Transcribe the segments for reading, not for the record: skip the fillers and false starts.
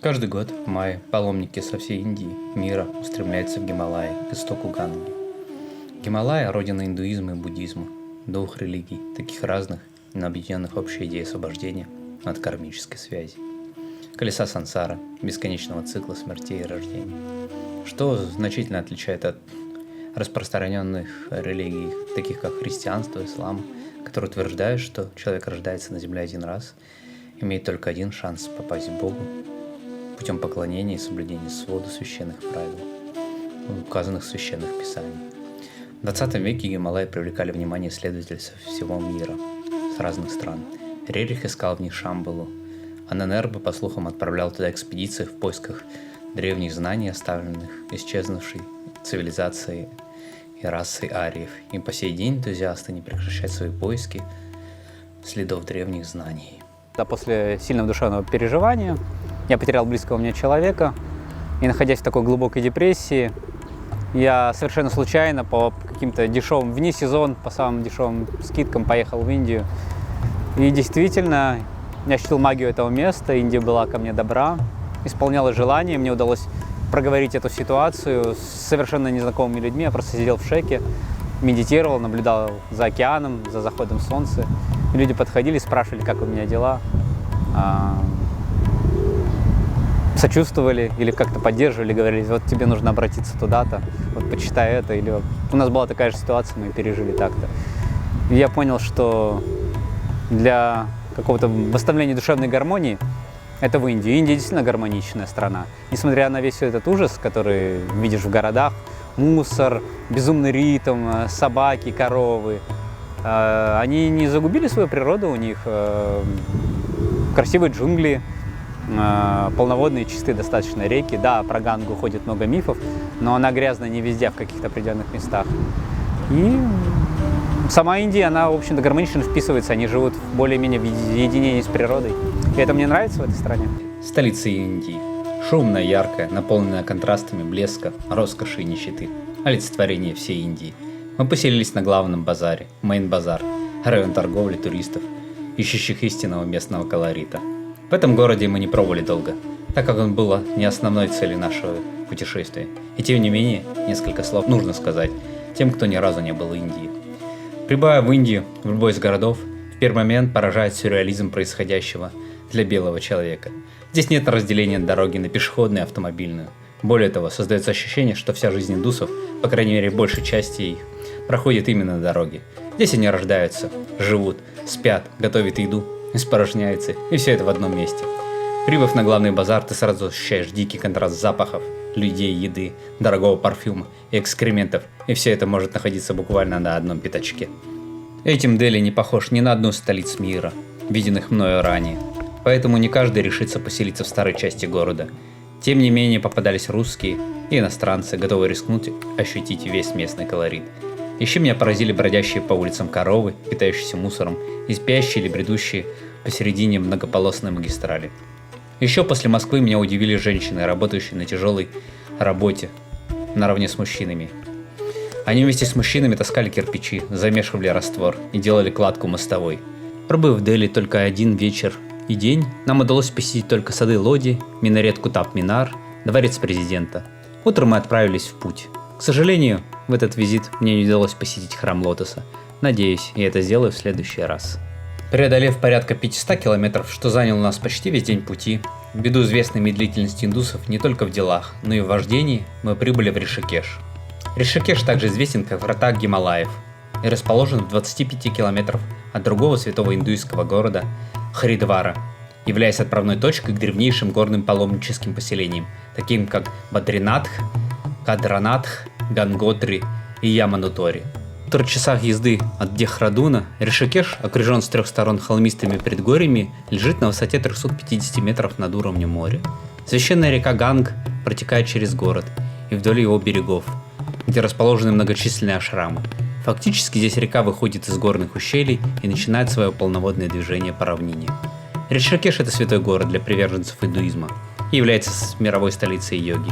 Каждый год в мае паломники со всей Индии, мира устремляются в Гималаи, к истоку Ганги. Гималая – родина индуизма и буддизма, двух религий, таких разных, но объединенных общей идеей освобождения от кармической связи. Колеса сансары, бесконечного цикла смертей и рождений. Что значительно отличает от распространенных религий, таких как христианство, ислам, которые утверждают, что человек рождается на земле один раз, имеет только один шанс попасть к Богу путем поклонения и соблюдения свода священных правил, указанных в священных писаниях. В 20 веке Гималаи привлекали внимание исследователей со всего мира, с разных стран. Рерих искал в них Шамбалу, а Нанербе, по слухам, отправлял туда экспедиции в поисках древних знаний, оставленных исчезнувшей цивилизацией и расой ариев. И по сей день энтузиасты не прекращают свои поиски следов древних знаний. После сильного душевного переживания я потерял близкого мне человека, и, находясь в такой глубокой депрессии, я совершенно случайно по каким-то дешевым, вне сезон, по самым дешевым скидкам поехал в Индию. И действительно, я ощутил магию этого места, Индия была ко мне добра, исполняла желания, мне удалось проговорить эту ситуацию с совершенно незнакомыми людьми. Я просто сидел в шеке, медитировал, наблюдал за океаном, за заходом солнца. И люди подходили, спрашивали, как у меня дела, сочувствовали или как-то поддерживали, говорили, вот тебе нужно обратиться туда-то, вот почитай это. Или вот у нас была такая же ситуация, мы пережили так-то. И я понял, что для какого-то восстановления душевной гармонии это в Индии. Индия действительно гармоничная страна. Несмотря на весь этот ужас, который видишь в городах, мусор, безумный ритм, собаки, коровы, они не загубили свою природу, у них красивые джунгли, полноводные, чистые достаточно реки. Да, про Гангу ходит много мифов, но она грязная не везде, в каких-то определенных местах. И сама Индия, она, в общем-то, гармонично вписывается, они живут более-менее в единении с природой. И это мне нравится в этой стране. Столица Индии. Шумная, яркая, наполненная контрастами блеска, роскоши и нищеты. Олицетворение всей Индии. Мы поселились на главном базаре, Мейн-базар, район торговли туристов, ищущих истинного местного колорита. В этом городе мы не пробыли долго, так как он был не основной целью нашего путешествия. И тем не менее, несколько слов нужно сказать тем, кто ни разу не был в Индии. Прибывая в Индию, в любой из городов, в первый момент поражает сюрреализм происходящего для белого человека. Здесь нет разделения дороги на пешеходную и автомобильную. Более того, создается ощущение, что вся жизнь индусов, по крайней мере большей части их, проходит именно на дороге. Здесь они рождаются, живут, спят, готовят еду, испорожняются, и все это в одном месте. Прибыв на главный базар, ты сразу ощущаешь дикий контраст запахов, людей, еды, дорогого парфюма и экскрементов, и все это может находиться буквально на одном пятачке. Этим Дели не похож ни на одну из столиц мира, виденных мною ранее, поэтому не каждый решится поселиться в старой части города. Тем не менее попадались русские и иностранцы, готовые рискнуть ощутить весь местный колорит. Еще меня поразили бродящие по улицам коровы, питающиеся мусором, и спящие или бредущие посередине многополосной магистрали. Еще после Москвы меня удивили женщины, работающие на тяжелой работе, наравне с мужчинами. Они вместе с мужчинами таскали кирпичи, замешивали раствор и делали кладку мостовой. Пробыв в Дели только один вечер и день, нам удалось посетить только сады Лоди, минарет Кутаб-Минар, дворец президента. Утром мы отправились в путь. К сожалению, в этот визит мне не удалось посетить храм Лотоса. Надеюсь, я это сделаю в следующий раз. Преодолев порядка 500 километров, что заняло у нас почти весь день пути, ввиду известной медлительности индусов не только в делах, но и в вождении, мы прибыли в Ришикеш. Ришикеш также известен как врата Гималаев и расположен в 25 километров от другого святого индуистского города Харидвара, являясь отправной точкой к древнейшим горным паломническим поселениям, таким как Бадринатх, Кадранатх, Ганготри и Яманутори. В 3 часах езды от Дехрадуна Ришикеш, окружен с 3 сторон холмистыми предгорьями, лежит на высоте 350 метров над уровнем моря. Священная река Ганг протекает через город и вдоль его берегов, где расположены многочисленные ашрамы. Фактически здесь река выходит из горных ущелий и начинает свое полноводное движение по равнине. Ришикеш – это святой город для приверженцев индуизма и является мировой столицей йоги,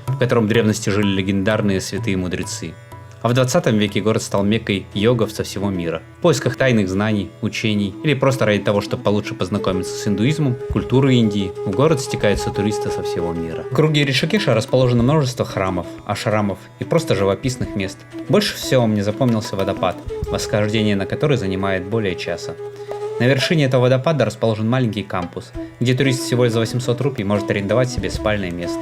в котором в древности жили легендарные святые мудрецы. А в 20 веке город стал меккой йогов со всего мира. В поисках тайных знаний, учений или просто ради того, чтобы получше познакомиться с индуизмом, культурой Индии, в город стекаются туристы со всего мира. В округе Ришикеша расположено множество храмов, ашрамов и просто живописных мест. Больше всего мне запомнился водопад, восхождение на который занимает более часа. На вершине этого водопада расположен маленький кампус, где турист всего за 800 рупий может арендовать себе спальное место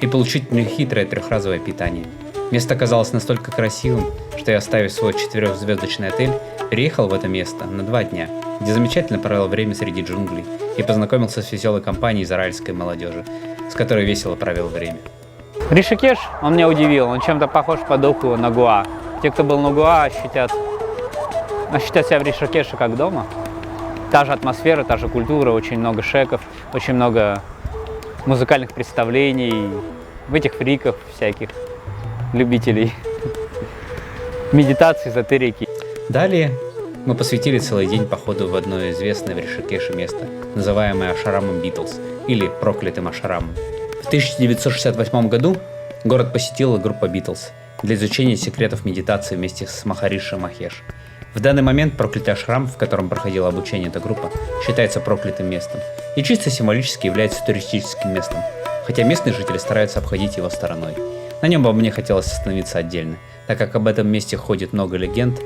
и получить нехитрое трехразовое питание. Место оказалось настолько красивым, что я, оставив свой 4-звездочный отель, переехал в это место на 2 дня, где замечательно провел время среди джунглей и познакомился с веселой компанией израильской молодежи, с которой весело провел время. Ришикеш, он меня удивил, он чем-то похож по духу на Гоа. Те, кто был на Гоа, ощутят себя в Ришикеше как дома. Та же атмосфера, та же культура, очень много шеков, очень много музыкальных представлений, этих фриков всяких, любителей медитации, эзотерики. Далее мы посвятили целый день походу в одно известное в Ришикеше место, называемое Ашрамом Битлз или проклятым Ашрамом. В 1968 году город посетила группа Битлз для изучения секретов медитации вместе с Махариши Махеш. В данный момент проклятый ашрам, в котором проходило обучение эта группа, считается проклятым местом и чисто символически является туристическим местом, хотя местные жители стараются обходить его стороной. На нем бы мне хотелось остановиться отдельно, так как об этом месте ходит много легенд,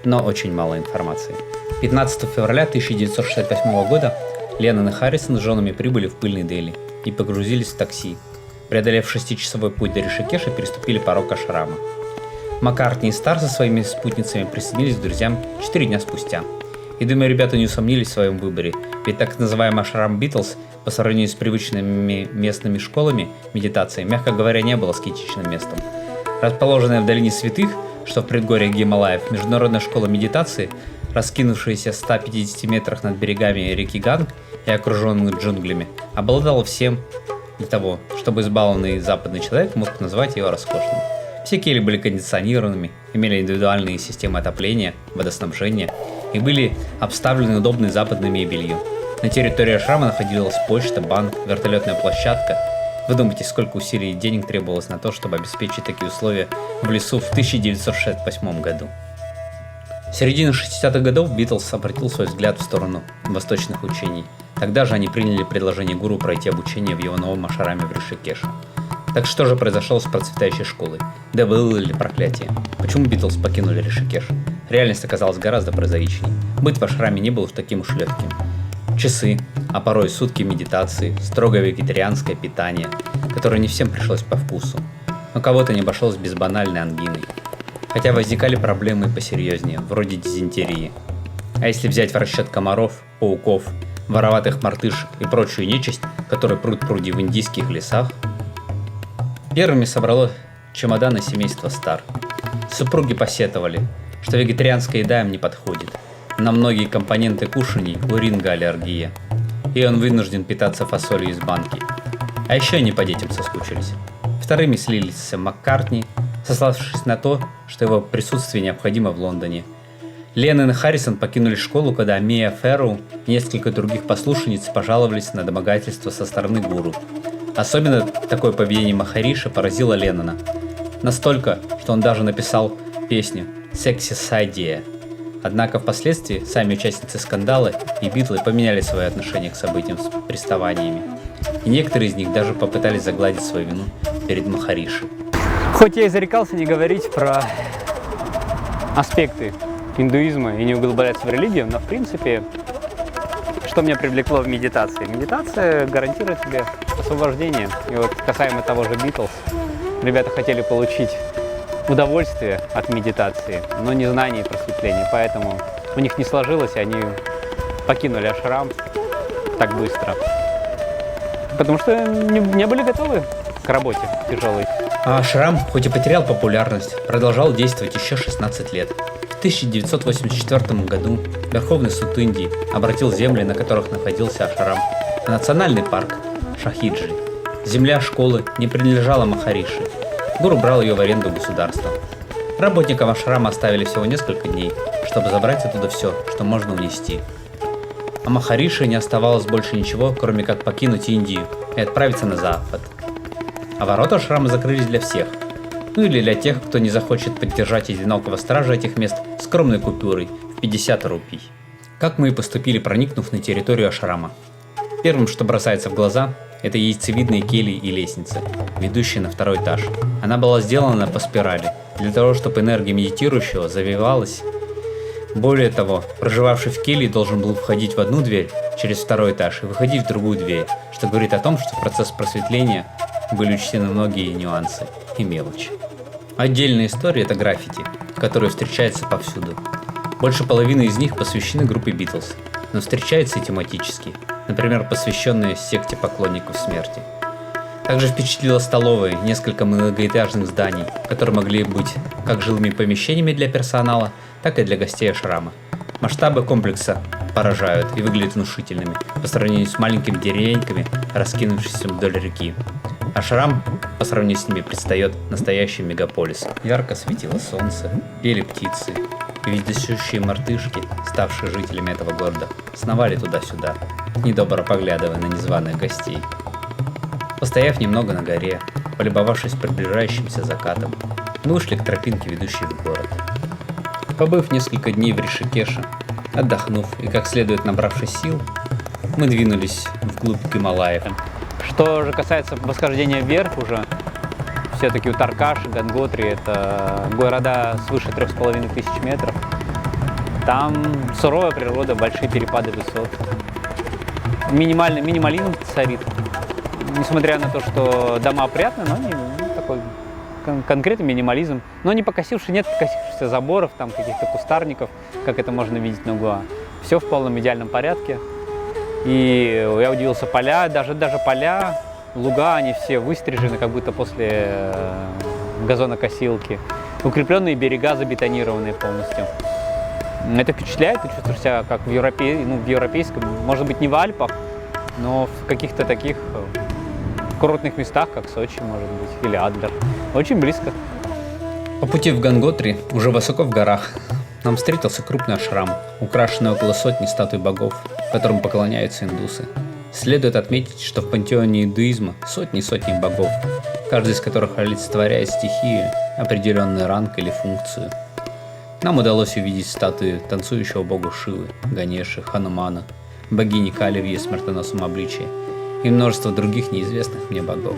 но очень мало информации. 15 февраля 1968 года Леннон и Харрисон с женами прибыли в пыльный Дели и погрузились в такси. Преодолев 6-часовой путь до Ришикеша, переступили порог ашрама. Маккартни и Стар со своими спутницами присоединились к друзьям 4 дня спустя. И думаю, ребята не усомнились в своем выборе, ведь так называемый ашрам Битлз по сравнению с привычными местными школами медитации, мягко говоря, не было аскетичным местом. Расположенная в долине святых, что в предгорье Гималаев, международная школа медитации, раскинувшаяся в 150 метрах над берегами реки Ганг и окруженная джунглями, обладала всем для того, чтобы избалованный западный человек мог назвать ее роскошной. Все кельи были кондиционированными, имели индивидуальные системы отопления, водоснабжения и были обставлены удобной западной мебелью. На территории ашрама находилась почта, банк, вертолетная площадка. Вы думаете, сколько усилий и денег требовалось на то, чтобы обеспечить такие условия в лесу в 1968 году? В середине 60-х годов Битлз обратил свой взгляд в сторону восточных учений. Тогда же они приняли предложение гуру пройти обучение в его новом ашраме в Ришикеше. Так что же произошло с процветающей школой? Да было ли проклятие? Почему Битлз покинули Ришикеш? Реальность оказалась гораздо прозаичней. Быть в ашраме не было уж таким уж легким. Часы, а порой сутки медитации, строгое вегетарианское питание, которое не всем пришлось по вкусу. Но кого-то не обошлось без банальной ангины. Хотя возникали проблемы посерьезнее, вроде дизентерии. А если взять в расчет комаров, пауков, вороватых мартышек и прочую нечисть, которые пруд-пруди в индийских лесах? Первыми собрало чемоданы семейства Стар. Супруги посетовали, что вегетарианская еда им не подходит. На многие компоненты кушаний у Ринга аллергия, и он вынужден питаться фасолью из банки. А еще они по детям соскучились. Вторыми слились Маккартни, сославшись на то, что его присутствие необходимо в Лондоне. Леннон и Харрисон покинули школу, когда Мия Ферроу и несколько других послушниц пожаловались на домогательство со стороны гуру. Особенно такое поведение Махариши поразило Леннона. Настолько, что он даже написал песню «Sexy Idea». Однако впоследствии сами участницы скандала и Битлы поменяли свое отношение к событиям с приставаниями. И некоторые из них даже попытались загладить свою вину перед Махариши. Хоть я и зарекался не говорить про аспекты индуизма и не углубляться в религию, но в принципе, что меня привлекло в медитации? Медитация гарантирует тебе освобождение. И вот касаемо того же Битлз, ребята хотели получить удовольствие от медитации, но не знание и просветление, поэтому у них не сложилось, и они покинули ашрам так быстро, потому что не были готовы к работе тяжелой. А ашрам, хоть и потерял популярность, продолжал действовать еще 16 лет. В 1984 году Верховный суд Индии обратил земли, на которых находился ашрам, в национальный парк Шахиджи. Земля школы не принадлежала Махариши. Гуру брал ее в аренду государства. Работникам ашрама оставили всего несколько дней, чтобы забрать оттуда все, что можно унести. А Махариши не оставалось больше ничего, кроме как покинуть Индию и отправиться на запад. А ворота ашрама закрылись для всех. Ну или для тех, кто не захочет поддержать одинокого стража этих мест скромной купюрой в 50 рупий. Как мы и поступили, проникнув на территорию ашрама. Первым, что бросается в глаза, это яйцевидные кельи и лестницы, ведущие на второй этаж. Она была сделана по спирали, для того, чтобы энергия медитирующего завивалась. Более того, проживавший в келье должен был входить в одну дверь через второй этаж и выходить в другую дверь, что говорит о том, что в процесс просветления были учтены многие нюансы и мелочи. Отдельная история – это граффити, которые встречаются повсюду. Больше половины из них посвящены группе Битлз, но встречаются и тематически, например, посвященные секте поклонников смерти. Также впечатлила столовая, несколько многоэтажных зданий, которые могли быть как жилыми помещениями для персонала, так и для гостей ашрама. Масштабы комплекса поражают и выглядят внушительными по сравнению с маленькими деревеньками, раскинувшимися вдоль реки. Ашрам по сравнению с ними предстает настоящим мегаполисом. Ярко светило солнце, пели птицы, и вездесущие мартышки, ставшие жителями этого города, сновали туда-сюда, недобро поглядывая на незваных гостей. Постояв немного на горе, полюбовавшись приближающимся закатом, мы ушли к тропинке, ведущей в город. Побыв несколько дней в Ришикеше, отдохнув и как следует набравшись сил, мы двинулись вглубь Гималаев. Что же касается восхождения вверх уже, все-таки Утаркаш и Ганготри – это города свыше 3500 метров. Там суровая природа, большие перепады высот. Минимализм царит. Несмотря на то, что дома опрятны, но не такой конкретный минимализм. Но не покосивший, нет покосившихся заборов, там каких-то кустарников, как это можно видеть на углу. Все в полном идеальном порядке. И я удивился, поля, даже поля, луга, они все выстрижены, как будто после газонокосилки. Укрепленные берега забетонированные полностью. Это впечатляет, ты чувствуешь себя как в европейском, может быть, не в Альпах, но в каких-то таких курортных местах, как Сочи, может быть, или Адлер. Очень близко. По пути в Ганготри, уже высоко в горах, нам встретился крупный ашрам, украшенный около сотни статуй богов, которым поклоняются индусы. Следует отметить, что в пантеоне индуизма сотни и сотни богов, каждый из которых олицетворяет стихию, определенный ранг или функцию. Нам удалось увидеть статуи танцующего бога Шивы, Ганеши, Ханумана, богини Кали в ее смертоносном обличии и множество других неизвестных мне богов.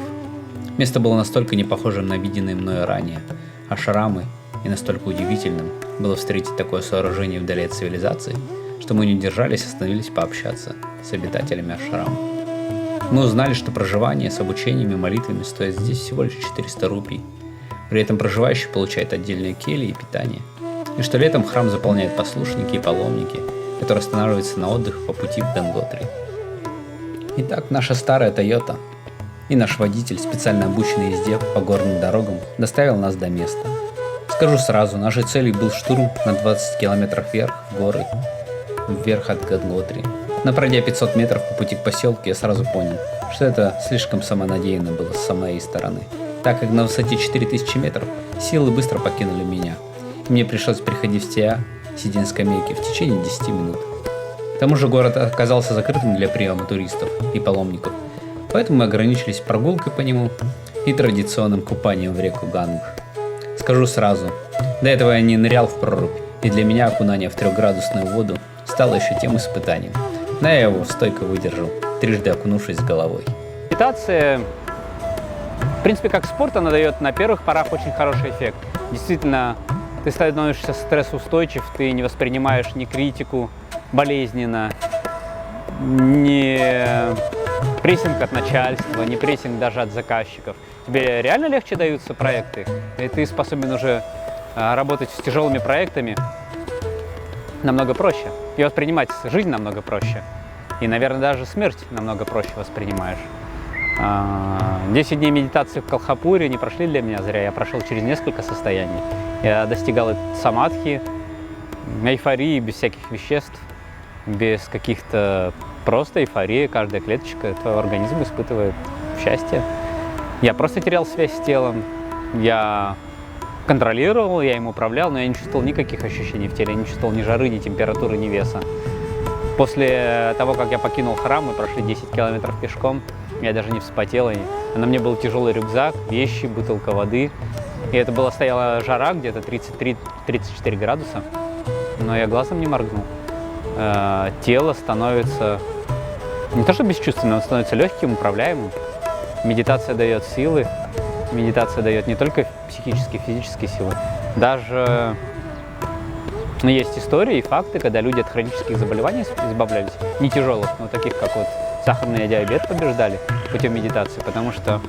Место было настолько не похожим на виденные мною ранее ашрамы и настолько удивительным было встретить такое сооружение вдали от цивилизации, что мы не удержались и остановились пообщаться с обитателями ашрама. Мы узнали, что проживание с обучением и молитвами стоит здесь всего лишь 400 рупий. При этом проживающий получает отдельные кельи и питание. И что летом храм заполняет послушники и паломники, которые останавливаются на отдых по пути в Ганготри. Итак, наша старая Тойота и наш водитель, специально обученный езде по горным дорогам, доставил нас до места. Скажу сразу, нашей целью был штурм на 20 километров вверх в горы, вверх от Ганготри. Но пройдя 500 метров по пути к поселку, я сразу понял, что это слишком самонадеянно было с моей стороны, так как на высоте 4000 метров силы быстро покинули меня, и мне пришлось приходить в себя, сидя на скамейке, в течение 10 минут. К тому же город оказался закрытым для приема туристов и паломников, поэтому мы ограничились прогулкой по нему и традиционным купанием в реку Ганг. Скажу сразу, до этого я не нырял в прорубь, и для меня окунание в 3-градусную воду стало еще тем испытанием, но я его стойко выдержал, трижды окунувшись с головой. Медитация, в принципе, как спорт, она дает на первых порах очень хороший эффект. Действительно, ты становишься стрессоустойчив, ты не воспринимаешь ни критику болезненно, ни прессинг от начальства, ни прессинг даже от заказчиков. Тебе реально легче даются проекты, и ты способен уже работать с тяжелыми проектами намного проще. И воспринимать жизнь намного проще. И, наверное, даже смерть намного проще воспринимаешь. 10 дней медитации в Колхапуре не прошли для меня зря. Я прошел через несколько состояний. Я достигал самадхи, эйфории без всяких веществ, без каких-то просто эйфории. Каждая клеточка твоего организма испытывает счастье. Я просто терял связь с телом. Я контролировал, я им управлял, но я не чувствовал никаких ощущений в теле. Я не чувствовал ни жары, ни температуры, ни веса. После того, как я покинул храм, мы прошли 10 километров пешком, я даже не вспотел. На мне был тяжелый рюкзак, вещи, бутылка воды. И это была стояла жара, где-то 33-34 градуса. Но я глазом не моргнул. Тело становится не то что бесчувственным, оно становится легким, управляемым. Медитация дает силы. Медитация дает не только психические, физические силы. Даже есть истории и факты, когда люди от хронических заболеваний избавлялись. Не тяжелых, но таких, как вот сахарный диабет, побеждали путем медитации. Потому что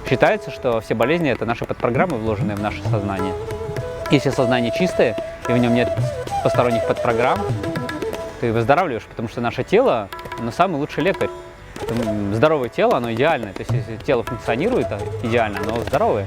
считается, что все болезни – это наши подпрограммы, вложенные в наше сознание. Если сознание чистое, и в нем нет посторонних подпрограмм, ты выздоравливаешь, потому что наше тело, оно самый лучший лекарь. Здоровое тело, оно идеальное. То есть, если тело функционирует идеально, оно здоровое.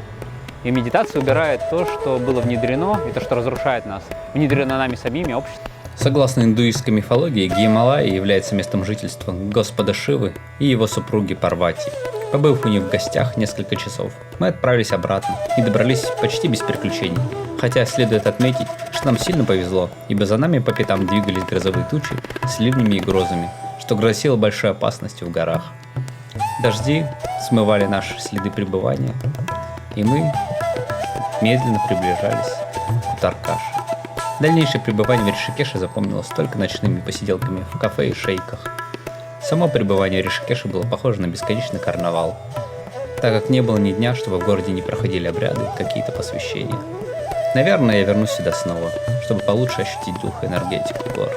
И медитация убирает то, что было внедрено, и то, что разрушает нас. Внедрено нами самими, обществом. Согласно индуистской мифологии, Гималая является местом жительства Господа Шивы и его супруги Парвати. Побыв у них в гостях несколько часов, мы отправились обратно и добрались почти без приключений. Хотя следует отметить, что нам сильно повезло, ибо за нами по пятам двигались грозовые тучи с ливнями и грозами, что грозило большой опасностью в горах. Дожди смывали наши следы пребывания, и мы медленно приближались к Утаркаше. Дальнейшее пребывание в Ришикеше запомнилось только ночными посиделками в кафе и шейках. Само пребывание в Ришикеше было похоже на бесконечный карнавал, так как не было ни дня, чтобы в городе не проходили обряды, какие-то посвящения. Наверное, я вернусь сюда снова, чтобы получше ощутить дух и энергетику гор.